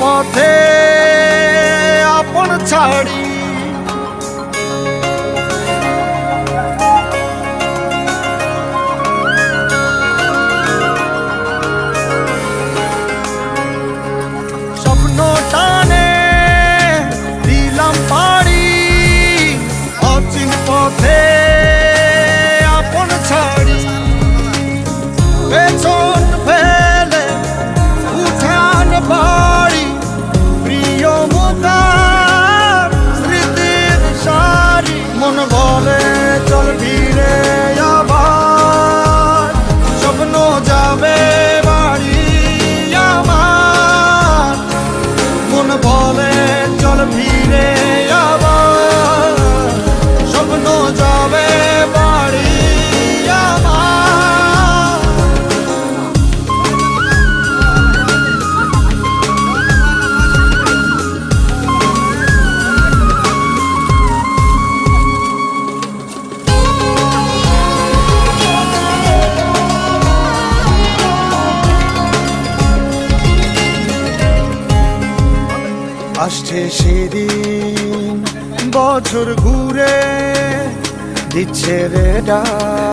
পথে আপন ছাড়ি স্বপ্ন টানে দিলাম পাড়ি অচিন পথে আপন ছাড়ি পেছন ফেলে উঠান বাড়ি প্রিয় মুখার স্মৃতির সারি মন বলে চল ফিরে আবার স্বপ্ন যাবে বাড়ি আমার মন বলে চল ফিরে আবার স্বপ্ন যাবে বাড়ি আমার। আসছে সেদিন বছর ঘুরে দিচ্ছে রে